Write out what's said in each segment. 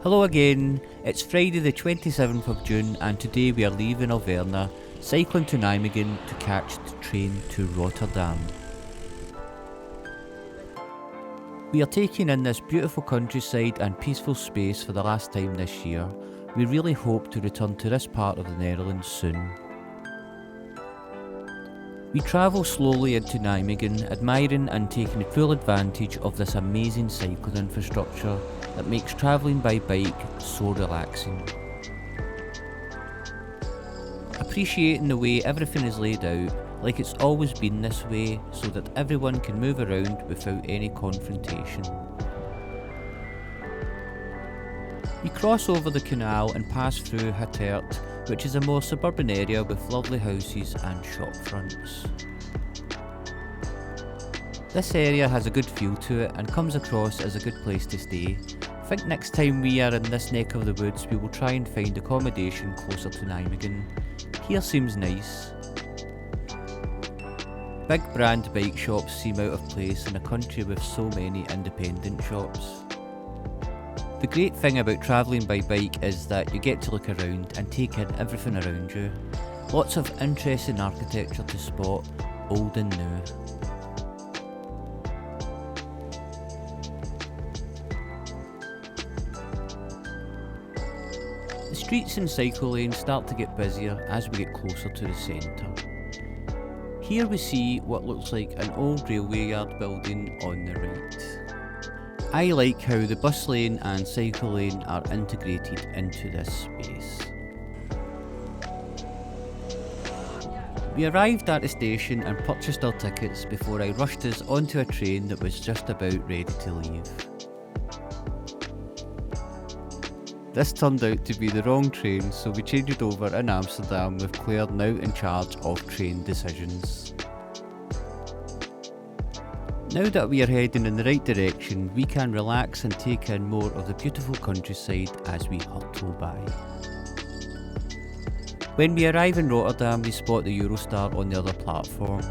Hello again, it's Friday the 27th of June and today we are leaving Alverna, cycling to Nijmegen to catch the train to Rotterdam. We are taking in this beautiful countryside and peaceful space for the last time this year. We really hope to return to this part of the Netherlands soon. We travel slowly into Nijmegen, admiring and taking full advantage of this amazing cycling infrastructure that makes travelling by bike so relaxing. Appreciating the way everything is laid out, like it's always been this way, so that everyone can move around without any confrontation. We cross over the canal and pass through Harbour, which is a more suburban area with lovely houses and shop fronts. This area has a good feel to it and comes across as a good place to stay. I think next time we are in this neck of the woods we will try and find accommodation closer to Nijmegen. Here seems nice. Big brand bike shops seem out of place in a country with so many independent shops. The great thing about travelling by bike is that you get to look around and take in everything around you. Lots of interesting architecture to spot, old and new. The streets and cycle lanes start to get busier as we get closer to the centre. Here we see what looks like an old railway yard building on the right. I like how the bus lane and cycle lane are integrated into this space. We arrived at the station and purchased our tickets before I rushed us onto a train that was just about ready to leave. This turned out to be the wrong train, so we changed it over in Amsterdam with Claire now in charge of train decisions. Now that we are heading in the right direction, we can relax and take in more of the beautiful countryside as we hurtle by. When we arrive in Rotterdam, we spot the Eurostar on the other platform.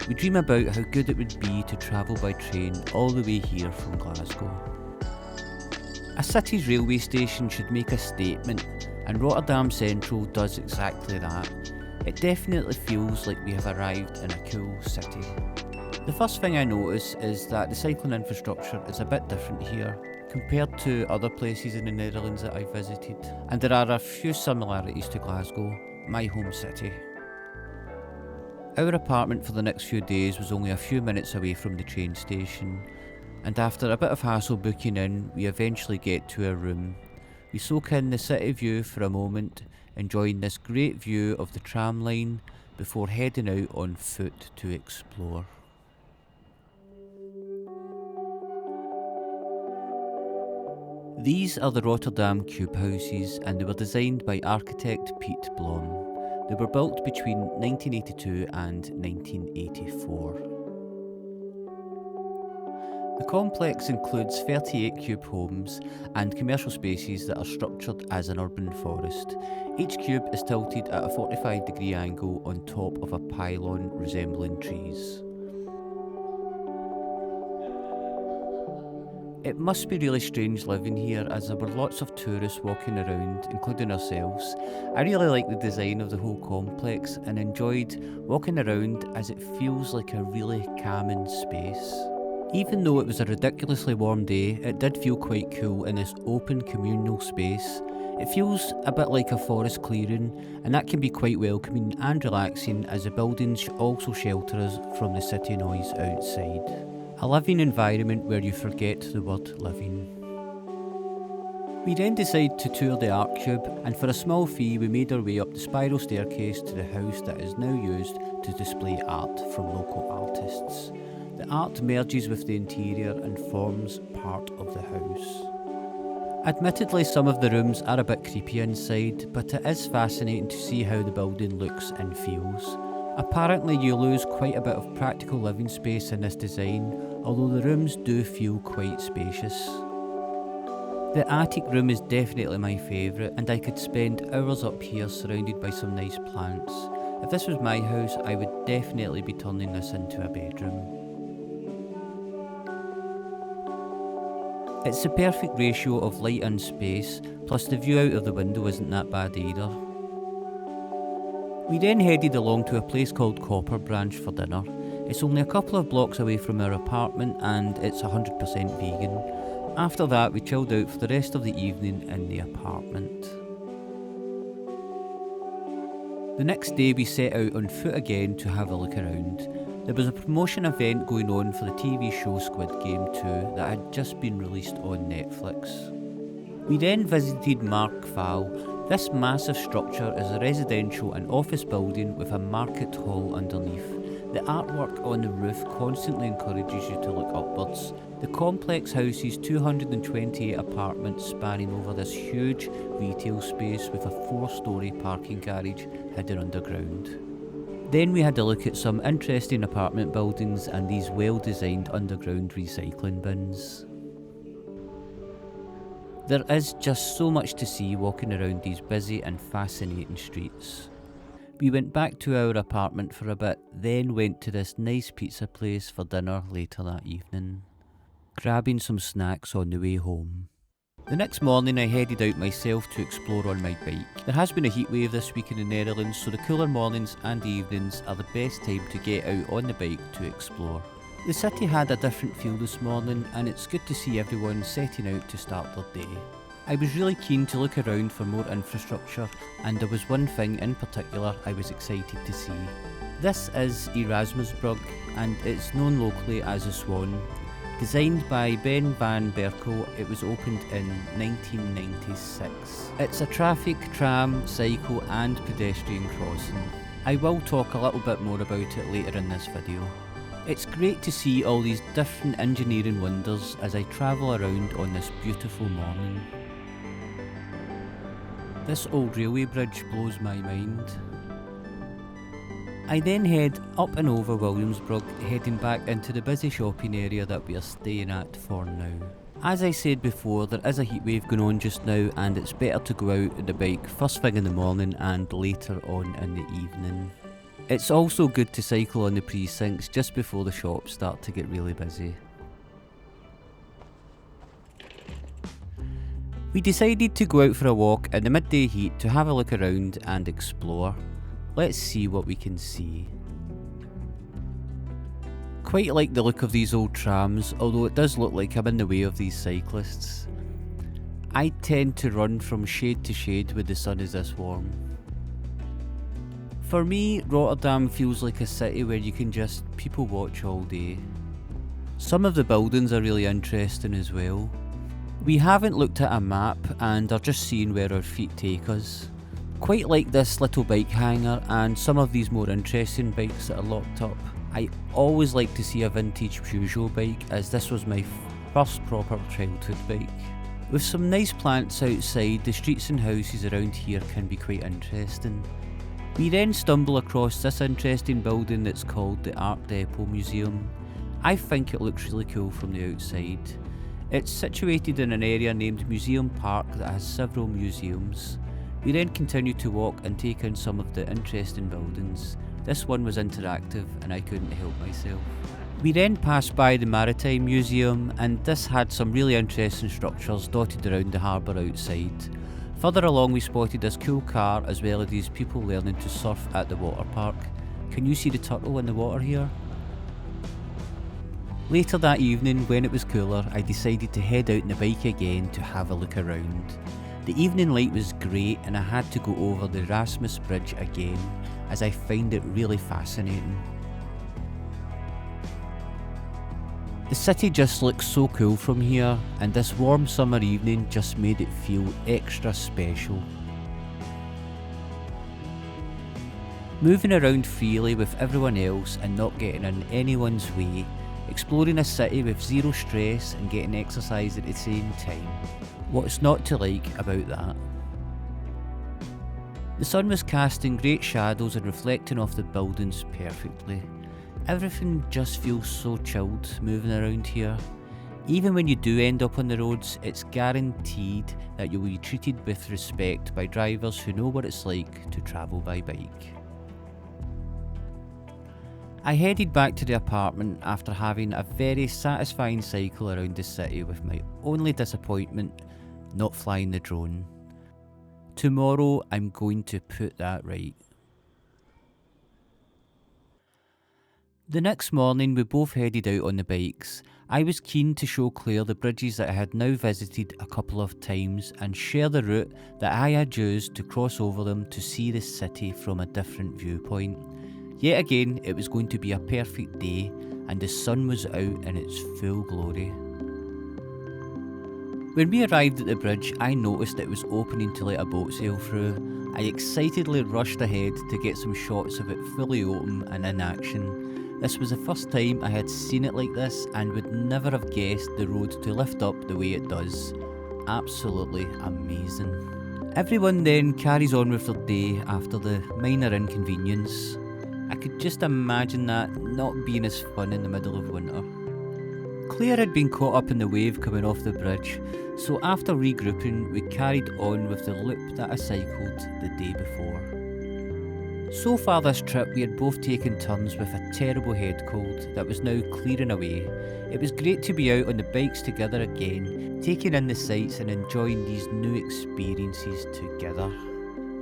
We dream about how good it would be to travel by train all the way here from Glasgow. A city's railway station should make a statement, and Rotterdam Central does exactly that. It definitely feels like we have arrived in a cool city. The first thing I notice is that the cycling infrastructure is a bit different here compared to other places in the Netherlands that I've visited, and there are a few similarities to Glasgow, my home city. Our apartment for the next few days was only a few minutes away from the train station, and after a bit of hassle booking in, we eventually get to a room. We soak in the city view for a moment, enjoying this great view of the tram line before heading out on foot to explore. These are the Rotterdam cube houses, and they were designed by architect Piet Blom. They were built between 1982 and 1984. The complex includes 38 cube homes and commercial spaces that are structured as an urban forest. Each cube is tilted at a 45-degree angle on top of a pylon resembling trees. It must be really strange living here, as there were lots of tourists walking around, including ourselves. I really like the design of the whole complex and enjoyed walking around as it feels like a really calming space. Even though it was a ridiculously warm day, it did feel quite cool in this open communal space. It feels a bit like a forest clearing, and that can be quite welcoming and relaxing as the buildings also shelter us from the city noise outside. A living environment where you forget the word living. We then decided to tour the art cube, and for a small fee we made our way up the spiral staircase to the house that is now used to display art from local artists. The art merges with the interior and forms part of the house. Admittedly, some of the rooms are a bit creepy inside, but it is fascinating to see how the building looks and feels. Apparently you lose quite a bit of practical living space in this design, although the rooms do feel quite spacious. The attic room is definitely my favourite, and I could spend hours up here surrounded by some nice plants. If this was my house, I would definitely be turning this into a bedroom. It's the perfect ratio of light and space, plus the view out of the window isn't that bad either. We then headed along to a place called Copper Branch for dinner. It's only a couple of blocks away from our apartment and it's 100% vegan. After that we chilled out for the rest of the evening in the apartment. The next day we set out on foot again to have a look around. There was a promotion event going on for the TV show Squid Game 2 that had just been released on Netflix. We then visited Mark Val. This massive structure is a residential and office building with a market hall underneath. The artwork on the roof constantly encourages you to look upwards. The complex houses 228 apartments spanning over this huge retail space with a 4-storey parking garage hidden underground. Then we had a look at some interesting apartment buildings and these well-designed underground recycling bins. There is just so much to see walking around these busy and fascinating streets. We went back to our apartment for a bit, then went to this nice pizza place for dinner later that evening, grabbing some snacks on the way home. The next morning I headed out myself to explore on my bike. There has been a heatwave this week in the Netherlands, so the cooler mornings and evenings are the best time to get out on the bike to explore. The city had a different feel this morning and it's good to see everyone setting out to start their day. I was really keen to look around for more infrastructure and there was one thing in particular I was excited to see. This is Erasmus and it's known locally as the Swan. Designed by Ben van Berkel, it was opened in 1996. It's a traffic, tram, cycle and pedestrian crossing. I will talk a little bit more about it later in this video. It's great to see all these different engineering wonders as I travel around on this beautiful morning. This old railway bridge blows my mind. I then head up and over Williamsburg, heading back into the busy shopping area that we are staying at for now. As I said before, there is a heatwave going on just now and it's better to go out on the bike first thing in the morning and later on in the evening. It's also good to cycle on the precincts just before the shops start to get really busy. We decided to go out for a walk in the midday heat to have a look around and explore. Let's see what we can see. Quite like the look of these old trams, although it does look like I'm in the way of these cyclists. I tend to run from shade to shade when the sun is this warm. For me, Rotterdam feels like a city where you can just people watch all day. Some of the buildings are really interesting as well. We haven't looked at a map and are just seeing where our feet take us. Quite like this little bike hanger and some of these more interesting bikes that are locked up. I always like to see a vintage Peugeot bike as this was my first proper childhood bike. With some nice plants outside, the streets and houses around here can be quite interesting. We then stumble across this interesting building that's called the Art Depot Museum. I think it looks really cool from the outside. It's situated in an area named Museum Park that has several museums. We then continue to walk and take in some of the interesting buildings. This one was interactive and I couldn't help myself. We then passed by the Maritime Museum and this had some really interesting structures dotted around the harbour outside. Further along we spotted this cool car as well as these people learning to surf at the water park. Can you see the turtle in the water here? Later that evening, when it was cooler, I decided to head out on the bike again to have a look around. The evening light was great and I had to go over the Erasmus bridge again as I find it really fascinating. The city just looks so cool from here and this warm summer evening just made it feel extra special. Moving around freely with everyone else and not getting in anyone's way, exploring a city with zero stress and getting exercise at the same time. What's not to like about that? The sun was casting great shadows and reflecting off the buildings perfectly. Everything just feels so chilled moving around here. Even when you do end up on the roads, it's guaranteed that you will be treated with respect by drivers who know what it's like to travel by bike. I headed back to the apartment after having a very satisfying cycle around the city, with my only disappointment not flying the drone. Tomorrow I'm going to put that right. The next morning we both headed out on the bikes. I was keen to show Claire the bridges that I had now visited a couple of times and share the route that I had used to cross over them to see the city from a different viewpoint. Yet again, it was going to be a perfect day and the sun was out in its full glory. When we arrived at the bridge, I noticed it was opening to let a boat sail through. I excitedly rushed ahead to get some shots of it fully open and in action. This was the first time I had seen it like this and would never have guessed the road to lift up the way it does. Absolutely amazing. Everyone then carries on with their day after the minor inconvenience. I could just imagine that not being as fun in the middle of winter. Claire had been caught up in the wave coming off the bridge, so after regrouping we carried on with the loop that I cycled the day before. So far this trip we had both taken turns with a terrible head cold that was now clearing away. It was great to be out on the bikes together again, taking in the sights and enjoying these new experiences together.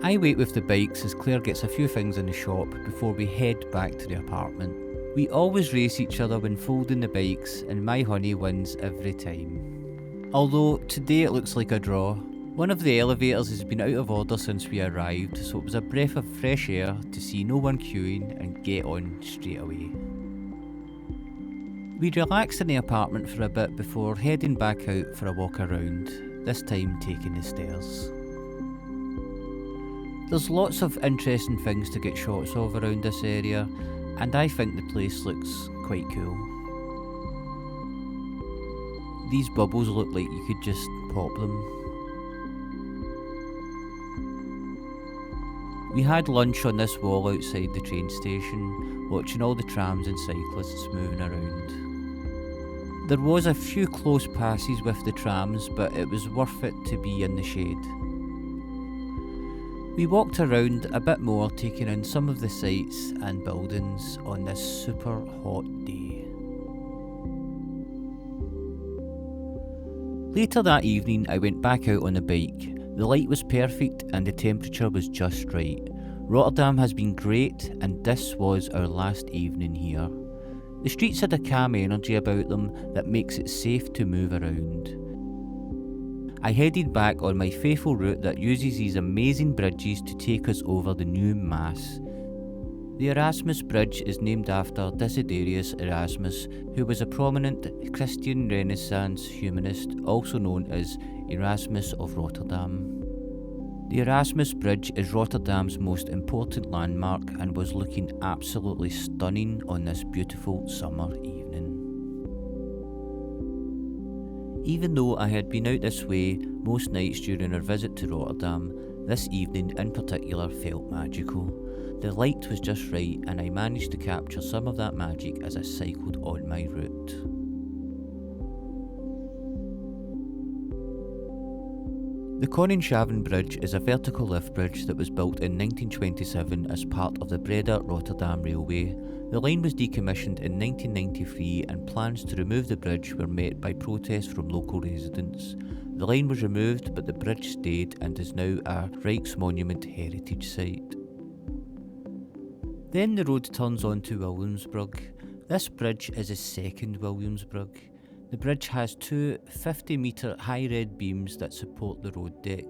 I wait with the bikes as Claire gets a few things in the shop before we head back to the apartment. We always race each other when folding the bikes and my honey wins every time. Although today it looks like a draw. One of the elevators has been out of order since we arrived, so it was a breath of fresh air to see no one queuing and get on straight away. We relaxed in the apartment for a bit before heading back out for a walk around, this time taking the stairs. There's lots of interesting things to get shots of around this area, and I think the place looks quite cool. These bubbles look like you could just pop them. We had lunch on this wall outside the train station, watching all the trams and cyclists moving around. There was a few close passes with the trams, but it was worth it to be in the shade. We walked around a bit more, taking in some of the sights and buildings on this super hot day. Later that evening I went back out on the bike. The light was perfect and the temperature was just right. Rotterdam has been great and this was our last evening here. The streets had a calm energy about them that makes it safe to move around. I headed back on my faithful route that uses these amazing bridges to take us over the new Maas. The Erasmus Bridge is named after Desiderius Erasmus, who was a prominent Christian Renaissance humanist, also known as Erasmus of Rotterdam. The Erasmus Bridge is Rotterdam's most important landmark and was looking absolutely stunning on this beautiful summer evening. Even though I had been out this way most nights during our visit to Rotterdam, this evening in particular felt magical. The light was just right and I managed to capture some of that magic as I cycled on my route. The Koningshaven Bridge is a vertical lift bridge that was built in 1927 as part of the Breda Rotterdam Railway. The line was decommissioned in 1993 and plans to remove the bridge were met by protests from local residents. The line was removed but the bridge stayed and is now a Rijksmonument heritage site. Then the road turns on to Williamsbrug. This bridge is a second Williamsbrug. The bridge has two 50-metre high red beams that support the road deck.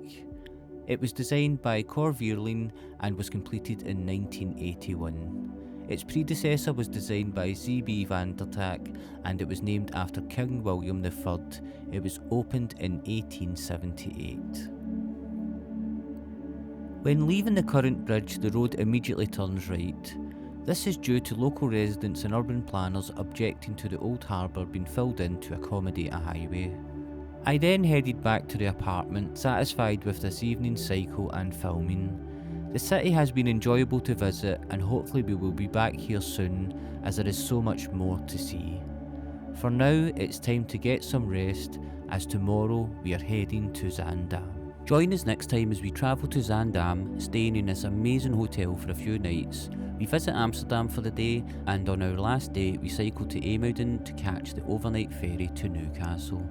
It was designed by Cor Vierling and was completed in 1981. Its predecessor was designed by Z.B. van der Tak and it was named after King William III. It was opened in 1878. When leaving the current bridge, the road immediately turns right. This is due to local residents and urban planners objecting to the old harbour being filled in to accommodate a highway. I then headed back to the apartment, satisfied with this evening's cycle and filming. The city has been enjoyable to visit and hopefully we will be back here soon as there is so much more to see. For now, it's time to get some rest as tomorrow we are heading to Zaandam. Join us next time as we travel to Zaandam, staying in this amazing hotel for a few nights. We visit Amsterdam for the day, and on our last day we cycle to Emuiden to catch the overnight ferry to Newcastle.